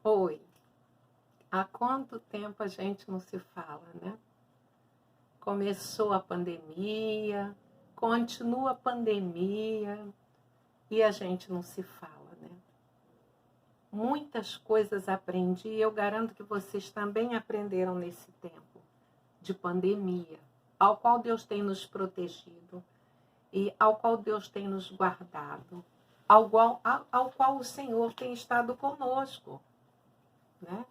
Oi, há quanto tempo a gente não se fala, né? Começou a pandemia, continua a pandemia e a gente não se fala, né? Muitas coisas aprendi e eu garanto que vocês também aprenderam nesse tempo de pandemia, ao qual Deus tem nos protegido e ao qual Deus tem nos guardado, ao qual o Senhor tem estado conosco, né?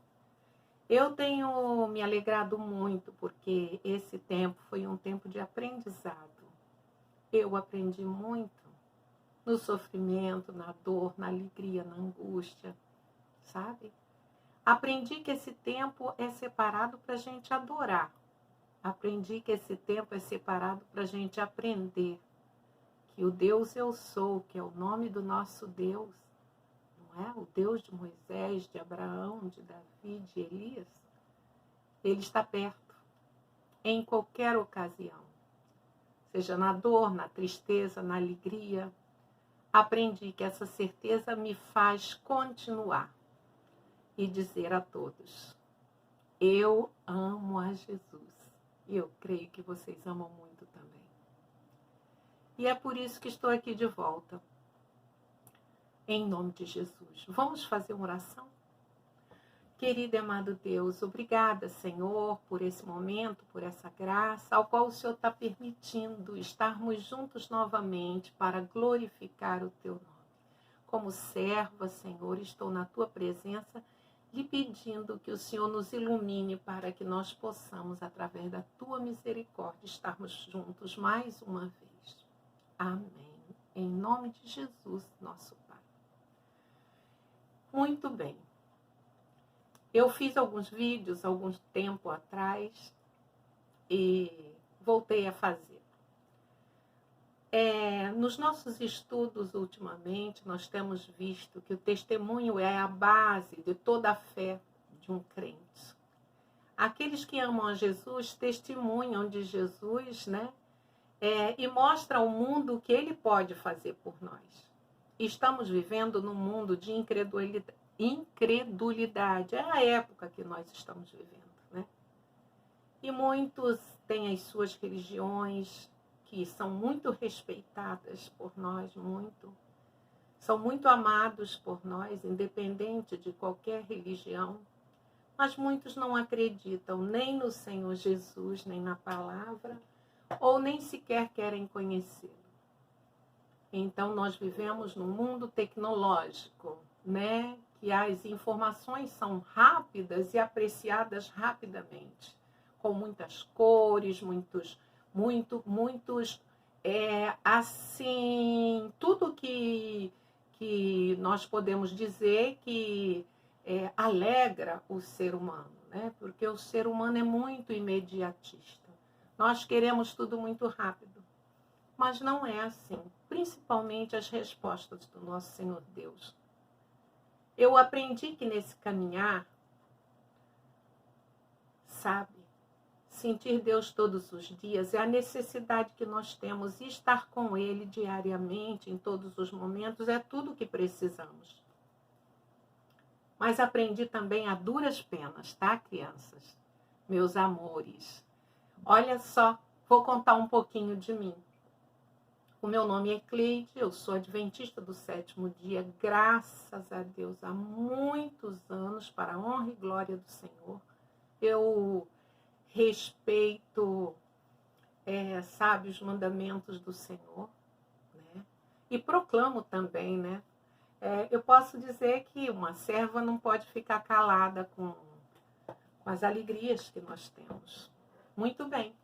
Eu tenho me alegrado muito porque esse tempo foi um tempo de aprendizado. Eu aprendi muito no sofrimento, na dor, na alegria, na angústia, sabe? Aprendi que esse tempo é separado para a gente adorar. Aprendi que esse tempo é separado para a gente aprender que o Deus eu sou, que é o nome do nosso Deus, não é? O Deus de Moisés, de Abraão, de Davi, de Elias, ele está perto, em qualquer ocasião. Seja na dor, na tristeza, na alegria. Aprendi que essa certeza me faz continuar e dizer a todos: eu amo a Jesus. E eu creio que vocês amam muito também. E é por isso que estou aqui de volta. Em nome de Jesus. Vamos fazer uma oração? Querido e amado Deus, obrigada, Senhor, por esse momento, por essa graça, ao qual o Senhor está permitindo estarmos juntos novamente para glorificar o Teu nome. Como serva, Senhor, estou na Tua presença, lhe pedindo que o Senhor nos ilumine para que nós possamos, através da Tua misericórdia, estarmos juntos mais uma vez. Amém. Em nome de Jesus, nosso Pai. Muito bem. Eu fiz alguns vídeos algum tempo atrás e voltei a fazer. Nos nossos estudos ultimamente, nós temos visto que o testemunho é a base de toda a fé de um crente. Aqueles que amam a Jesus testemunham de Jesus, né? E mostram ao mundo o que ele pode fazer por nós. Estamos vivendo num mundo de incredulidade. É a época que nós estamos vivendo, né? E muitos têm as suas religiões que são muito respeitadas por nós, são muito amados por nós, independente de qualquer religião, mas muitos não acreditam nem no Senhor Jesus, nem na palavra, ou nem sequer querem conhecê-lo. Então nós vivemos num mundo tecnológico, né? Que as informações são rápidas e apreciadas rapidamente, com muitas cores, muitos, assim, tudo que nós podemos dizer que alegra o ser humano, né? Porque o ser humano é muito imediatista. Nós queremos tudo muito rápido, mas não é assim, principalmente as respostas do nosso Senhor Deus. Eu aprendi que nesse caminhar, sabe, sentir Deus todos os dias é a necessidade que nós temos e estar com Ele diariamente, em todos os momentos, é tudo o que precisamos. Mas aprendi também a duras penas, tá, crianças? Meus amores. Olha só, vou contar um pouquinho de mim. O meu nome é Cleide, eu sou adventista do 7º dia, graças a Deus, há muitos anos, para a honra e glória do Senhor. Eu respeito, sabe, os mandamentos do Senhor, né? E proclamo também, né? Eu posso dizer que uma serva não pode ficar calada com as alegrias que nós temos. Muito bem.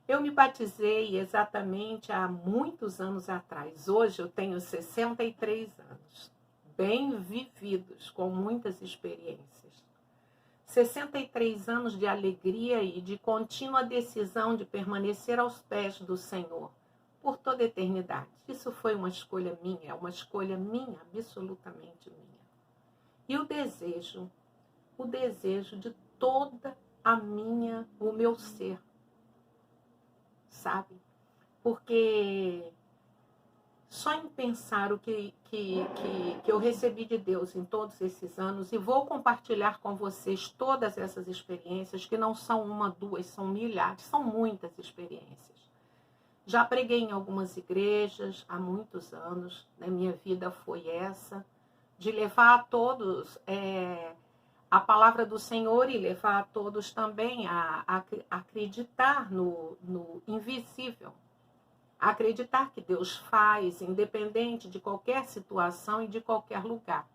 Eu me batizei exatamente há muitos anos atrás. Hoje eu tenho 63 anos, bem vividos, com muitas experiências. 63 anos de alegria e de contínua decisão de permanecer aos pés do Senhor por toda a eternidade. Isso foi uma escolha minha, é uma escolha minha, absolutamente minha. E o desejo de toda o meu ser, sabe? Porque só em pensar o que eu recebi de Deus em todos esses anos, e vou compartilhar com vocês todas essas experiências, que não são uma, duas, são milhares, são muitas experiências. Já preguei em algumas igrejas há muitos anos, né? Minha vida foi essa, de levar a todos a palavra do Senhor e levar a todos também a acreditar no invisível. Acreditar que Deus faz, independente de qualquer situação e de qualquer lugar.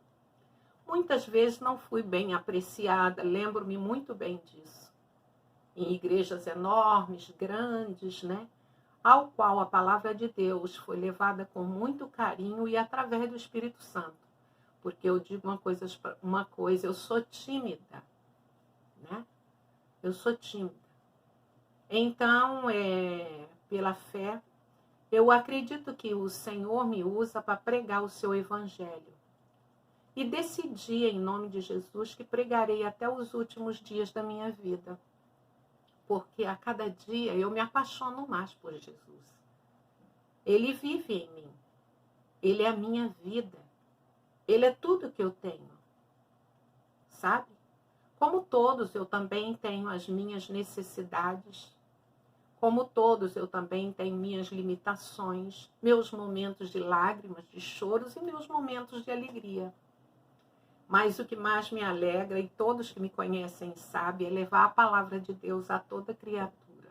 Muitas vezes não fui bem apreciada, lembro-me muito bem disso. Em igrejas enormes, grandes, né? Ao qual a palavra de Deus foi levada com muito carinho e através do Espírito Santo. Porque eu digo uma coisa, eu sou tímida, né? Eu sou tímida. Então, pela fé, eu acredito que o Senhor me usa para pregar o seu evangelho. E decidi, em nome de Jesus, que pregarei até os últimos dias da minha vida. Porque a cada dia eu me apaixono mais por Jesus. Ele vive em mim. Ele é a minha vida. Ele é tudo que eu tenho. Sabe? Como todos, eu também tenho as minhas necessidades. Como todos, eu também tenho minhas limitações, meus momentos de lágrimas, de choros e meus momentos de alegria. Mas o que mais me alegra, e todos que me conhecem sabem, é levar a palavra de Deus a toda criatura.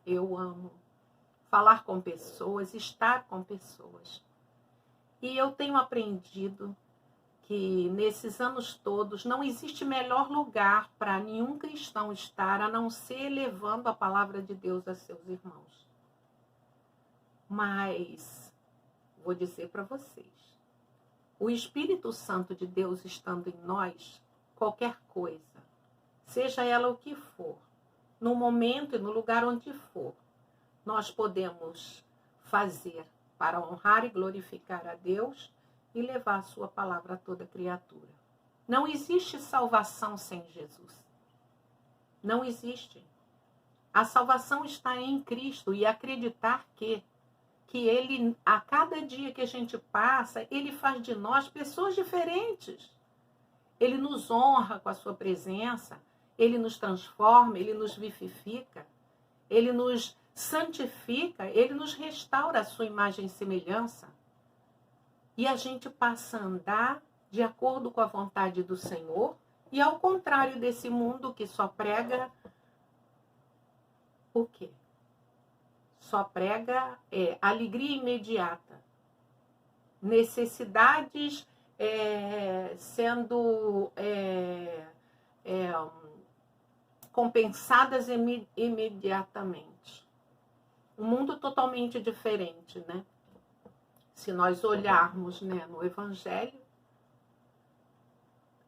Eu amo falar com pessoas, estar com pessoas. E eu tenho aprendido que nesses anos todos não existe melhor lugar para nenhum cristão estar a não ser levando a palavra de Deus a seus irmãos. Mas vou dizer para vocês, o Espírito Santo de Deus estando em nós, qualquer coisa, seja ela o que for, no momento e no lugar onde for, nós podemos fazer para honrar e glorificar a Deus e levar a sua palavra a toda criatura. Não existe salvação sem Jesus. Não existe. A salvação está em Cristo e acreditar que Ele, a cada dia que a gente passa, Ele faz de nós pessoas diferentes. Ele nos honra com a sua presença, Ele nos transforma, Ele nos vivifica, Ele nos santifica, Ele nos restaura a sua imagem e semelhança. E a gente passa a andar de acordo com a vontade do Senhor e ao contrário desse mundo que só prega o quê? Só prega alegria imediata, necessidades sendo compensadas imediatamente. Um mundo totalmente diferente, né? Se nós olharmos, né, no Evangelho,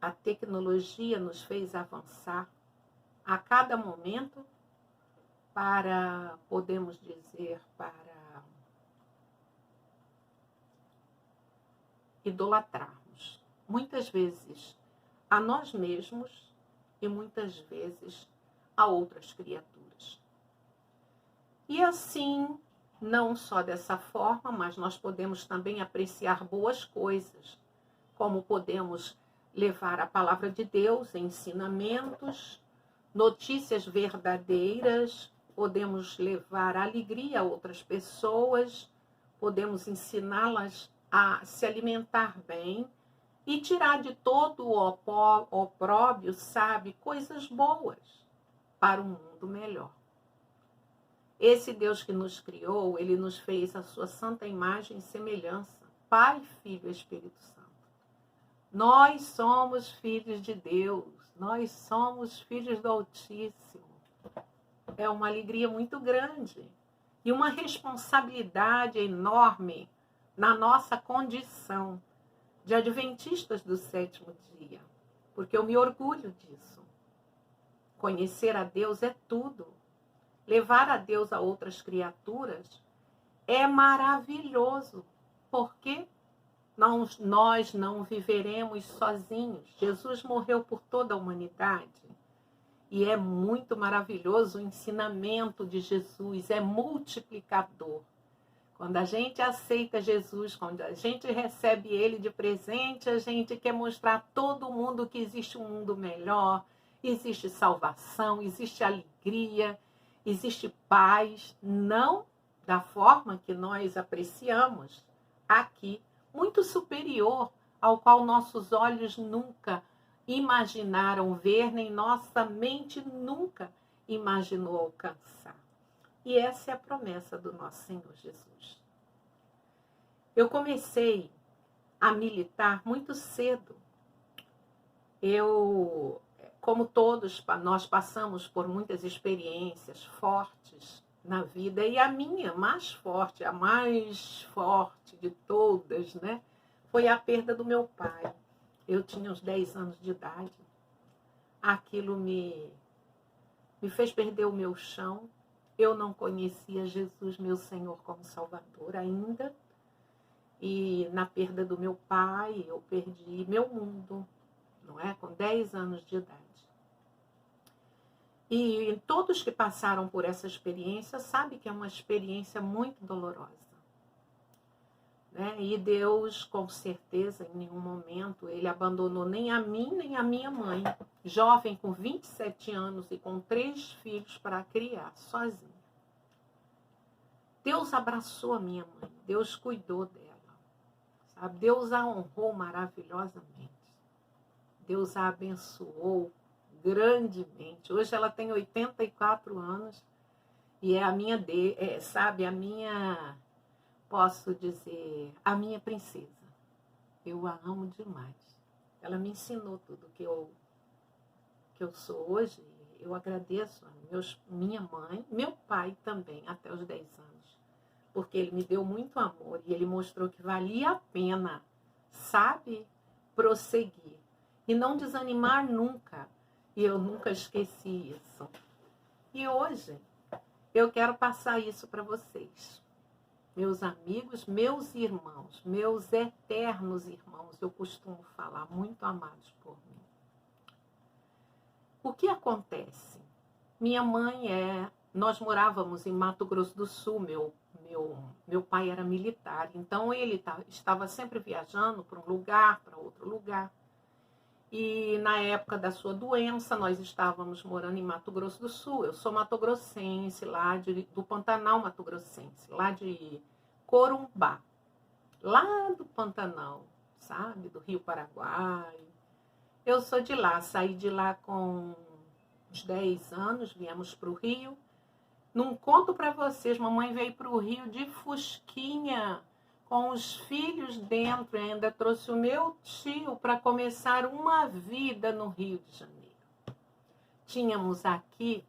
a tecnologia nos fez avançar a cada momento para, podemos dizer, para idolatrarmos. Muitas vezes a nós mesmos e muitas vezes a outras criaturas. E assim, não só dessa forma, mas nós podemos também apreciar boas coisas, como podemos levar a palavra de Deus, ensinamentos, notícias verdadeiras, podemos levar alegria a outras pessoas, podemos ensiná-las a se alimentar bem e tirar de todo o opróbrio, sabe, coisas boas para um mundo melhor. Esse Deus que nos criou, Ele nos fez a sua santa imagem e semelhança, Pai, Filho e Espírito Santo. Nós somos filhos de Deus, nós somos filhos do Altíssimo. É uma alegria muito grande e uma responsabilidade enorme na nossa condição de adventistas do sétimo dia, porque eu me orgulho disso. Conhecer a Deus é tudo. Levar a Deus a outras criaturas é maravilhoso, porque nós não viveremos sozinhos. Jesus morreu por toda a humanidade e é muito maravilhoso o ensinamento de Jesus, é multiplicador. Quando a gente aceita Jesus, quando a gente recebe Ele de presente, a gente quer mostrar a todo mundo que existe um mundo melhor, existe salvação, existe alegria, existe paz, não da forma que nós apreciamos aqui, muito superior ao qual nossos olhos nunca imaginaram ver, nem nossa mente nunca imaginou alcançar. E essa é a promessa do nosso Senhor Jesus. Eu comecei a militar muito cedo. Como todos, nós passamos por muitas experiências fortes na vida, e a minha mais forte, a mais forte de todas, né, foi a perda do meu pai. Eu tinha uns 10 anos de idade. Aquilo me fez perder o meu chão. Eu não conhecia Jesus, meu Senhor, como Salvador ainda. E na perda do meu pai, eu perdi meu mundo, não é? Com 10 anos de idade. E todos que passaram por essa experiência sabem que é uma experiência muito dolorosa. Né? E Deus, com certeza, em nenhum momento, Ele abandonou nem a mim, nem a minha mãe, jovem com 27 anos e com 3 filhos para criar, sozinha. Deus abraçou a minha mãe, Deus cuidou dela, sabe? Deus a honrou maravilhosamente, Deus a abençoou grandemente. Hoje ela tem 84 anos e é a minha, sabe, a minha, posso dizer, a minha princesa. Eu a amo demais. Ela me ensinou tudo que eu sou hoje. Eu agradeço a minha mãe, meu pai também, até os 10 anos. Porque ele me deu muito amor e ele mostrou que valia a pena, sabe, prosseguir. E não desanimar nunca. E eu nunca esqueci isso. E hoje eu quero passar isso para vocês. Meus amigos, meus irmãos, meus eternos irmãos, eu costumo falar, muito amados por mim. O que acontece? Minha mãe nós morávamos em Mato Grosso do Sul, meu pai era militar, então ele estava sempre viajando para um lugar, para outro lugar. E na época da sua doença, nós estávamos morando em Mato Grosso do Sul. Eu sou matogrossense, lá do Pantanal Mato Grossense, lá de Corumbá, lá do Pantanal, sabe? Do Rio Paraguai. Eu sou de lá, saí de lá com uns 10 anos, viemos para o Rio. Não conto para vocês, mamãe veio para o Rio de fusquinha, com os filhos dentro, ainda trouxe o meu tio para começar uma vida no Rio de Janeiro. Tínhamos aqui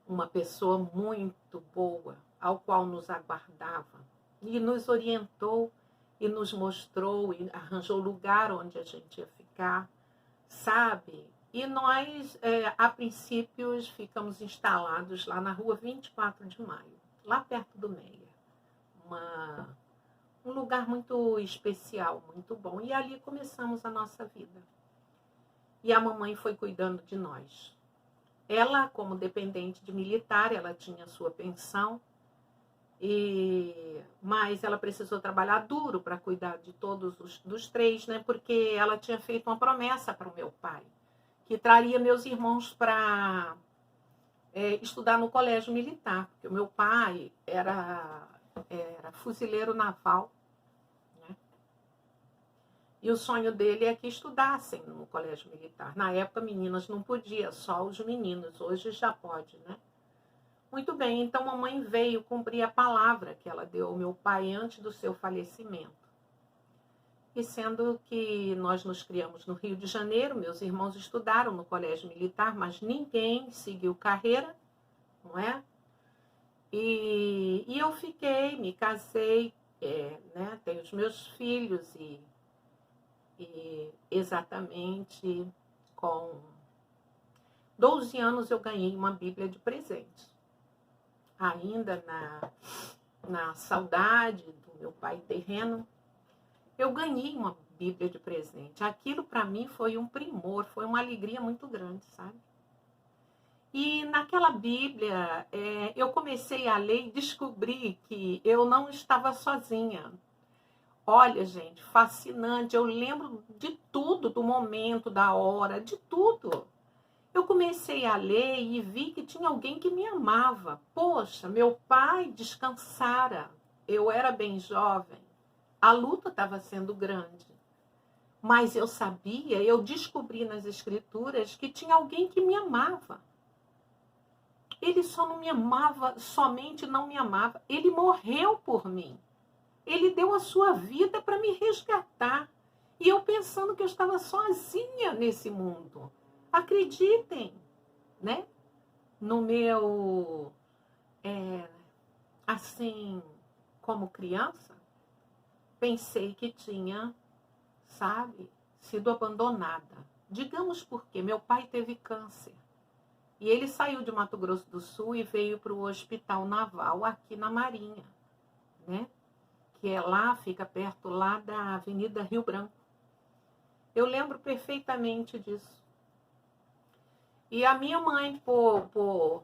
uma pessoa muito boa, ao qual nos aguardava, e nos orientou, e nos mostrou, e arranjou lugar onde a gente ia ficar, sabe? E nós, a princípio, ficamos instalados lá na rua 24 de Maio, lá perto do Meia. Um lugar muito especial, muito bom. E ali começamos a nossa vida. E a mamãe foi cuidando de nós. Ela, como dependente de militar, ela tinha sua pensão, mas ela precisou trabalhar duro para cuidar de todos dos 3, né? Porque ela tinha feito uma promessa para o meu pai, que traria meus irmãos para estudar no colégio militar, porque o meu pai era fuzileiro naval, né? E o sonho dele é que estudassem no colégio militar. Na época, meninas não podiam, só os meninos. Hoje já pode, né? Muito bem, então mamãe veio cumprir a palavra que ela deu ao meu pai antes do seu falecimento. E sendo que nós nos criamos no Rio de Janeiro, meus irmãos estudaram no colégio militar, mas ninguém seguiu carreira, não é? E eu fiquei, me casei, né? Tenho os meus filhos e exatamente com 12 anos eu ganhei uma Bíblia de presente. Ainda na saudade do meu pai terreno, eu ganhei uma Bíblia de presente. Aquilo para mim foi um primor, foi uma alegria muito grande, sabe? E naquela Bíblia, eu comecei a ler e descobri que eu não estava sozinha. Olha, gente, fascinante. Eu lembro de tudo, do momento, da hora, de tudo. Eu comecei a ler e vi que tinha alguém que me amava. Poxa, meu pai descansara. Eu era bem jovem. A luta estava sendo grande. Mas eu sabia, eu descobri nas escrituras que tinha alguém que me amava. Ele só não me amava, somente não me amava. Ele morreu por mim. Ele deu a sua vida para me resgatar. E eu pensando que eu estava sozinha nesse mundo. Acreditem, né? No meu, assim, como criança, pensei que tinha, sabe, sido abandonada. Digamos porque meu pai teve câncer. E ele saiu de Mato Grosso do Sul e veio para o Hospital Naval aqui na Marinha, né? Que é lá, fica perto lá da Avenida Rio Branco. Eu lembro perfeitamente disso. E a minha mãe, por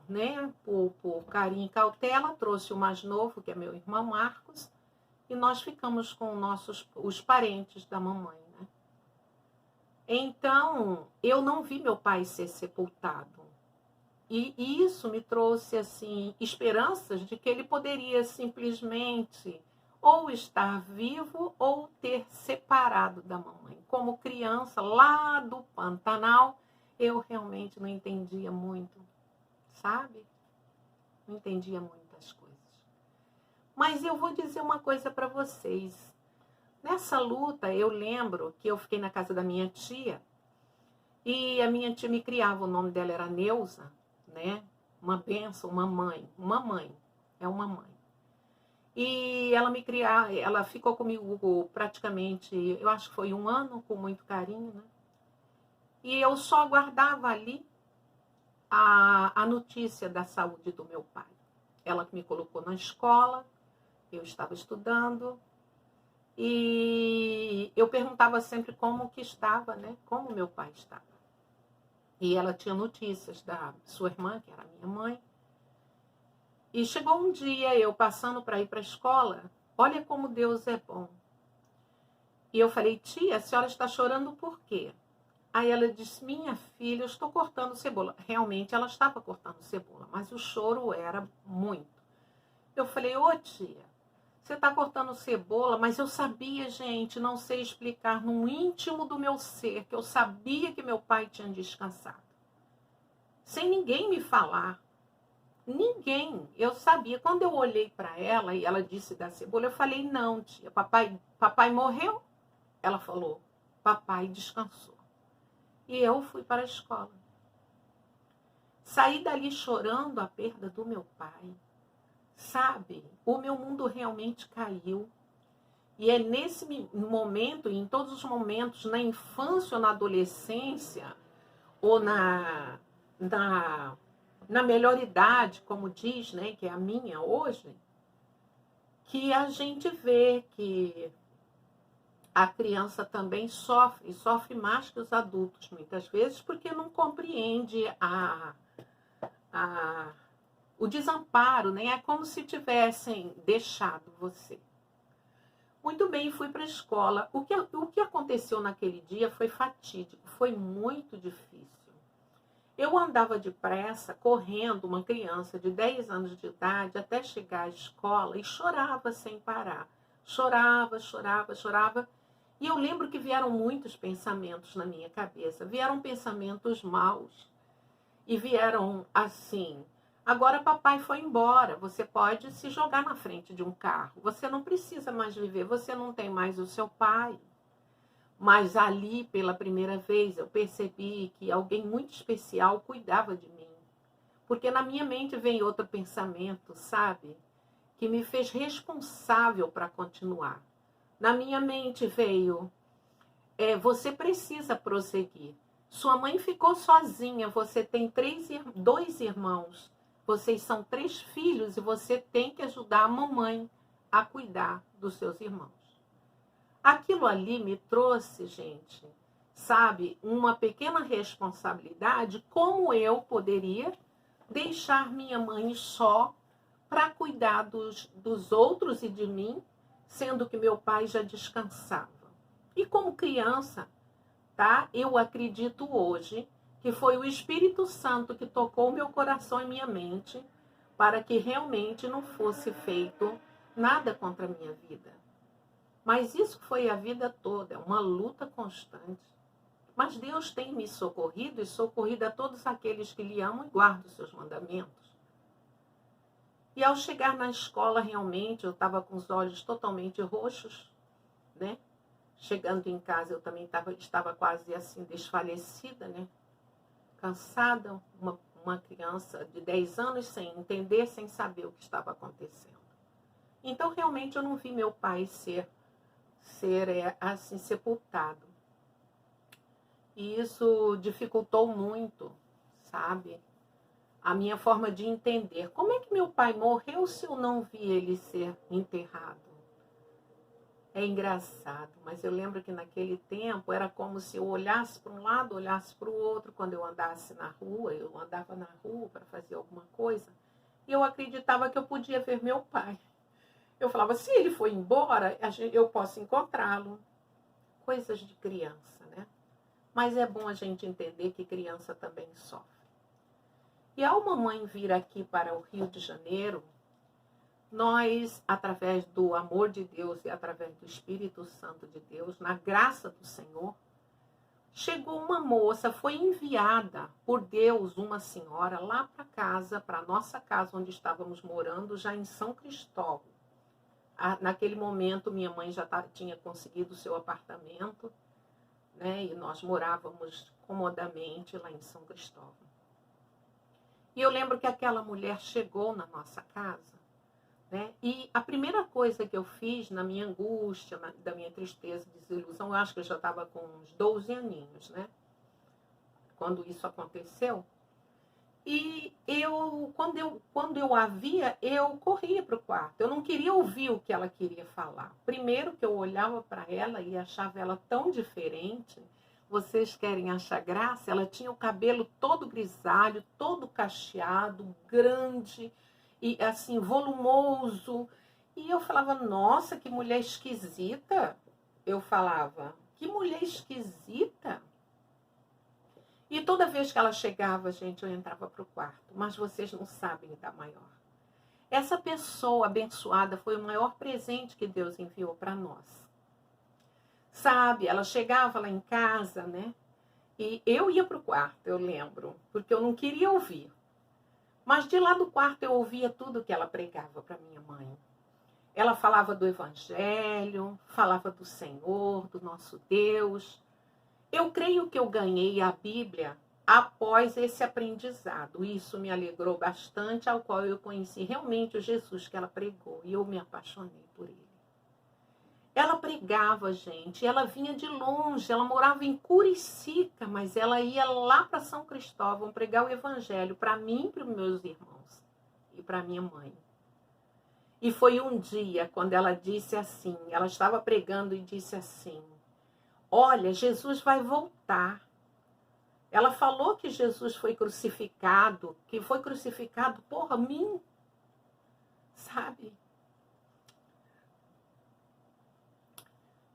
carinho e cautela, trouxe o mais novo, que é meu irmão Marcos, e nós ficamos com os parentes da mamãe, né? Então, eu não vi meu pai ser sepultado. E isso me trouxe, assim, esperanças de que ele poderia simplesmente ou estar vivo ou ter separado da mamãe. Como criança, lá do Pantanal, eu realmente não entendia muito, sabe? Não entendia muitas coisas. Mas eu vou dizer uma coisa para vocês. Nessa luta, eu lembro que eu fiquei na casa da minha tia e a minha tia me criava, o nome dela era Neuza, né? Uma bênção, uma mãe, é uma mãe. E ela me criava, ela ficou comigo praticamente, eu acho que foi 1 ano, com muito carinho, né? E eu só aguardava ali a notícia da saúde do meu pai. Ela que me colocou na escola, eu estava estudando, e eu perguntava sempre como que estava, né? Como meu pai estava. E ela tinha notícias da sua irmã, que era minha mãe. E chegou um dia, eu passando para ir para a escola, olha como Deus é bom. E eu falei, tia, a senhora está chorando por quê? Aí ela disse, minha filha, eu estou cortando cebola. Realmente ela estava cortando cebola, mas o choro era muito. Eu falei, ô tia, você está cortando cebola, mas eu sabia, gente, não sei explicar, no íntimo do meu ser, que eu sabia que meu pai tinha descansado. Sem ninguém me falar. Ninguém. Eu sabia. Quando eu olhei para ela e ela disse da cebola, eu falei, não, tia, papai morreu? Ela falou, papai descansou. E eu fui para a escola. Saí dali chorando a perda do meu pai. Sabe? O meu mundo realmente caiu. E é nesse momento, em todos os momentos, na infância ou na adolescência, ou na melhor idade, como diz, né, que é a minha hoje, que a gente vê que a criança também sofre mais que os adultos, muitas vezes, porque não compreende o desamparo, né? É como se tivessem deixado você. Muito bem, fui para a escola. O que aconteceu naquele dia foi fatídico, foi muito difícil. Eu andava depressa, correndo, uma criança de 10 anos de idade, até chegar à escola e chorava sem parar. Chorava, chorava, chorava. E eu lembro que vieram muitos pensamentos na minha cabeça. Vieram pensamentos maus. E vieram assim, agora papai foi embora, você pode se jogar na frente de um carro. Você não precisa mais viver, você não tem mais o seu pai. Mas ali, pela primeira vez, eu percebi que alguém muito especial cuidava de mim. Porque na minha mente vem outro pensamento, sabe? Que me fez responsável para continuar. Na minha mente veio, você precisa prosseguir. Sua mãe ficou sozinha, você tem 2 irmãos. Vocês são 3 filhos e você tem que ajudar a mamãe a cuidar dos seus irmãos. Aquilo ali me trouxe, gente, sabe, uma pequena responsabilidade, como eu poderia deixar minha mãe só para cuidar dos outros e de mim, sendo que meu pai já descansava. E como criança, tá? Eu acredito hoje que foi o Espírito Santo que tocou meu coração e minha mente para que realmente não fosse feito nada contra a minha vida. Mas isso foi a vida toda, é uma luta constante. Mas Deus tem me socorrido e socorrido a todos aqueles que lhe amam e guardam os seus mandamentos. E ao chegar na escola, realmente, eu estava com os olhos totalmente roxos, né? Chegando em casa, eu também estava quase assim, desfalecida, né? Cansada, uma criança de 10 anos sem entender, sem saber o que estava acontecendo. Então, realmente, eu não vi meu pai ser assim, sepultado. E isso dificultou muito, sabe? A minha forma de entender. Como é que meu pai morreu se eu não vi ele ser enterrado? É engraçado, mas eu lembro que naquele tempo era como se eu olhasse para um lado, olhasse para o outro. Quando eu andasse na rua, eu andava na rua para fazer alguma coisa, e eu acreditava que eu podia ver meu pai. Eu falava, se ele foi embora, eu posso encontrá-lo. Coisas de criança, né? Mas é bom a gente entender que criança também sofre. E ao mamãe vir aqui para o Rio de Janeiro, nós, através do amor de Deus e através do Espírito Santo de Deus, na graça do Senhor, chegou uma moça, foi enviada por Deus, uma senhora, lá para casa, para a nossa casa onde estávamos morando, já em São Cristóvão. Naquele momento, minha mãe já tinha conseguido o seu apartamento, né? E nós morávamos comodamente lá em São Cristóvão. E eu lembro que aquela mulher chegou na nossa casa, né? E a primeira coisa que eu fiz na minha angústia, da minha tristeza, desilusão, eu acho que eu já estava com uns 12 aninhos, né? Quando isso aconteceu. E quando eu a via, eu corria para o quarto. Eu não queria ouvir o que ela queria falar. Primeiro que eu olhava para ela e achava ela tão diferente. Vocês querem achar graça? Ela tinha o cabelo todo grisalho, todo cacheado, grande e assim, volumoso. E eu falava, nossa, que mulher esquisita. Eu falava, que mulher esquisita. E toda vez que ela chegava, gente, eu entrava para o quarto. Mas vocês não sabem da maior. Essa pessoa abençoada foi o maior presente que Deus enviou para nós. Sabe, ela chegava lá em casa, né? E eu ia para o quarto, eu lembro, porque eu não queria ouvir. Mas de lá do quarto eu ouvia tudo que ela pregava para minha mãe. Ela falava do Evangelho, falava do Senhor, do nosso Deus. Eu creio que eu ganhei a Bíblia após esse aprendizado. Isso me alegrou bastante, ao qual eu conheci realmente o Jesus que ela pregou. E eu me apaixonei por ele. Ela pregava, gente, ela vinha de longe, ela morava em Curicica, mas ela ia lá para São Cristóvão pregar o Evangelho para mim e para os meus irmãos e para minha mãe. E foi um dia quando ela disse assim, ela estava pregando e disse assim, olha, Jesus vai voltar. Ela falou que Jesus foi crucificado, que foi crucificado por mim, sabe?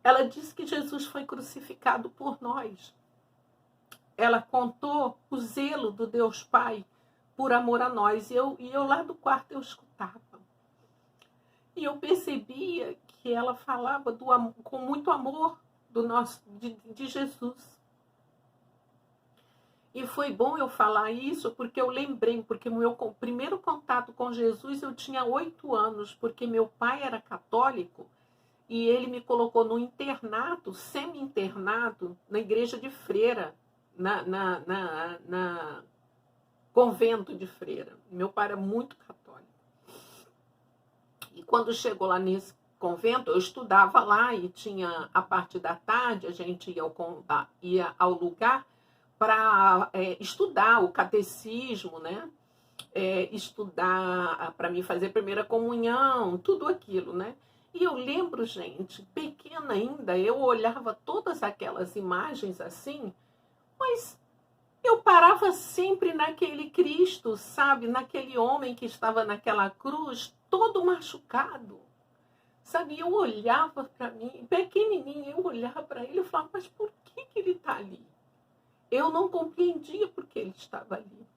Ela disse que Jesus foi crucificado por nós. Ela contou o zelo do Deus Pai por amor a nós. E eu lá do quarto eu escutava. E eu percebia que ela falava com muito amor de Jesus. E foi bom eu falar isso porque eu lembrei, porque o meu primeiro contato com Jesus eu tinha 8 anos, porque meu pai era católico. E ele me colocou no internato, semi-internato, na igreja de freira, na convento de freira. Meu pai era muito católico. E quando chegou lá nesse convento, eu estudava lá e tinha a parte da tarde, a gente ia ao lugar para estudar o catecismo, né? Estudar para mim fazer primeira comunhão, tudo aquilo, né? E eu lembro, gente, pequena ainda, eu olhava todas aquelas imagens assim, mas eu parava olhava sempre naquele Cristo, sabe? Naquele homem que estava naquela cruz, todo machucado. Sabe, eu olhava para mim, pequenininha, eu olhava para ele e falava, mas por que ele está ali? Eu não compreendia por que ele estava ali.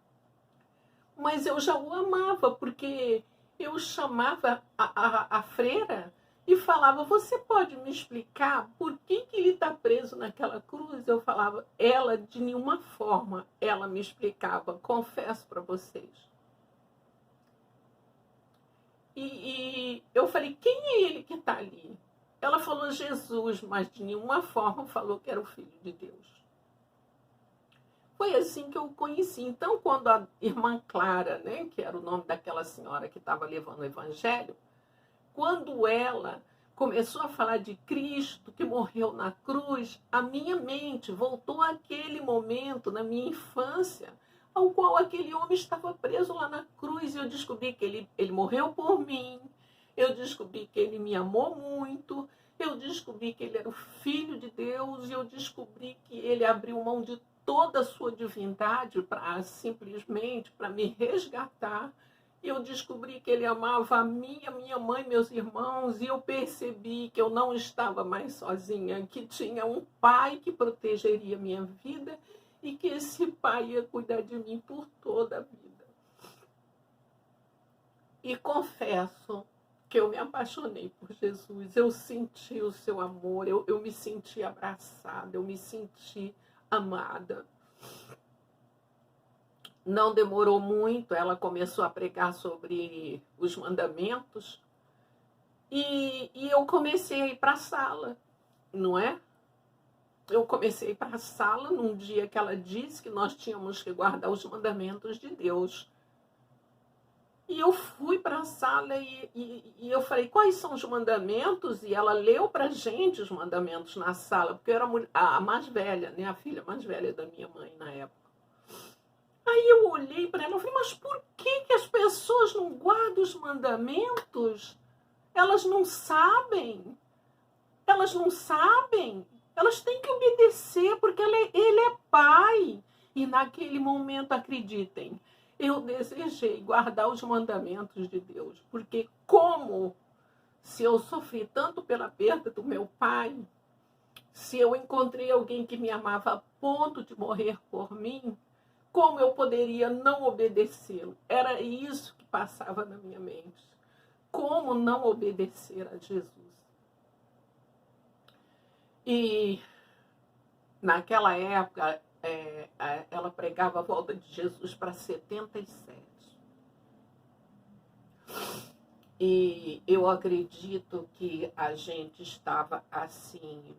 Mas eu já o amava, porque eu chamava a freira e falava, você pode me explicar por que ele está preso naquela cruz? Eu falava, ela de nenhuma forma, ela me explicava, confesso para vocês. E eu falei, quem é ele que está ali? Ela falou Jesus, mas de nenhuma forma falou que era o Filho de Deus. Foi assim que eu o conheci. Então, quando a irmã Clara, né, que era o nome daquela senhora que estava levando o evangelho, quando ela começou a falar de Cristo que morreu na cruz, a minha mente voltou àquele momento, na minha infância, ao qual aquele homem estava preso lá na cruz. E eu descobri que ele morreu por mim, eu descobri que ele me amou muito, eu descobri que ele era o Filho de Deus, e eu descobri que ele abriu mão de toda a sua divindade para simplesmente para me resgatar. E eu descobri que ele amava a minha mãe, meus irmãos, e eu percebi que eu não estava mais sozinha, que tinha um pai que protegeria minha vida e que esse pai ia cuidar de mim por toda a vida. E confesso que eu me apaixonei por Jesus, eu senti o seu amor, eu me senti abraçada, eu me senti amada. Não demorou muito, ela começou a pregar sobre os mandamentos e eu comecei a ir para a sala, não é? Eu comecei a ir para a sala num dia que ela disse que nós tínhamos que guardar os mandamentos de Deus. E eu fui para a sala e eu falei, quais são os mandamentos? E ela leu para a gente os mandamentos na sala, porque eu era a mais velha, né? A filha mais velha da minha mãe na época. Aí eu olhei para ela e falei, mas por que as pessoas não guardam os mandamentos? Elas não sabem. Elas não sabem. Elas têm que obedecer, porque ele é pai. E naquele momento, acreditem, eu desejei guardar os mandamentos de Deus. Porque como se eu sofri tanto pela perda do meu pai, se eu encontrei alguém que me amava a ponto de morrer por mim, como eu poderia não obedecê-lo? Era isso que passava na minha mente. Como não obedecer a Jesus? E naquela época, ela pregava a volta de Jesus para 77. E eu acredito que a gente estava assim...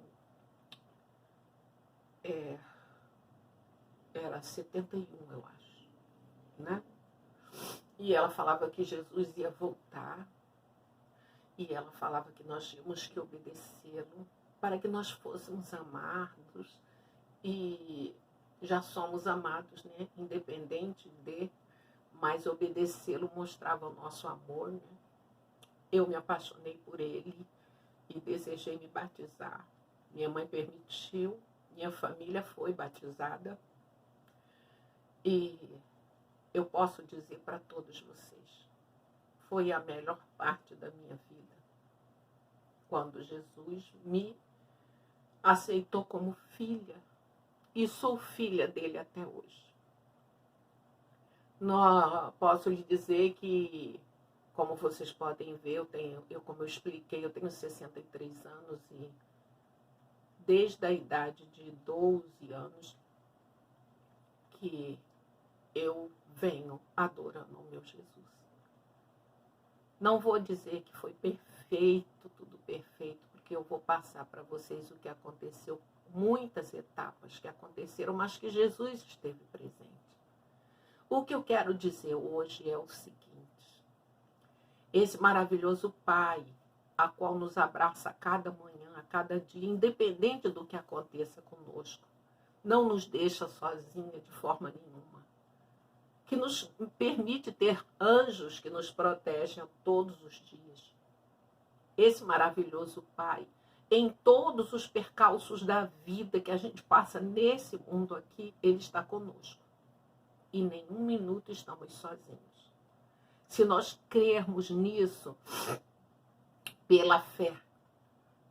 era 71, eu acho, né? E ela falava que Jesus ia voltar, e ela falava que nós tínhamos que obedecê-lo para que nós fôssemos amados, e já somos amados, né? Independente de, mas obedecê-lo mostrava o nosso amor, né? Eu me apaixonei por ele e desejei me batizar. Minha mãe permitiu, minha família foi batizada, e eu posso dizer para todos vocês, foi a melhor parte da minha vida, quando Jesus me aceitou como filha, e sou filha dele até hoje. Não posso lhe dizer que, como vocês podem ver, como eu expliquei, eu tenho 63 anos e desde a idade de 12 anos que eu venho adorando o meu Jesus. Não vou dizer que foi perfeito, tudo perfeito, porque eu vou passar para vocês o que aconteceu, muitas etapas que aconteceram, mas que Jesus esteve presente. O que eu quero dizer hoje é o seguinte: esse maravilhoso Pai, a qual nos abraça a cada manhã, a cada dia, independente do que aconteça conosco, não nos deixa sozinha de forma nenhuma, que nos permite ter anjos que nos protegem todos os dias. Esse maravilhoso Pai, em todos os percalços da vida que a gente passa nesse mundo aqui, Ele está conosco. e nenhum minuto estamos sozinhos. Se nós crermos nisso, pela fé,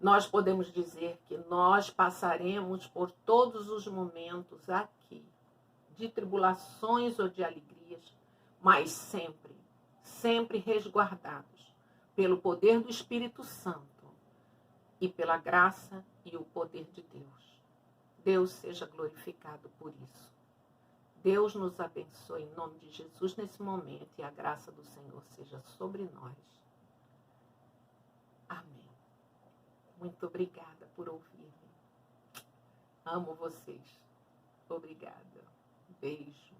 nós podemos dizer que nós passaremos por todos os momentos aqui, de tribulações ou de alegrias, mas sempre, sempre resguardados pelo poder do Espírito Santo e pela graça e o poder de Deus. Deus seja glorificado por isso. Deus nos abençoe em nome de Jesus nesse momento e a graça do Senhor seja sobre nós. Amém. Muito obrigada por ouvir-me. Amo vocês. Obrigada. Beijo.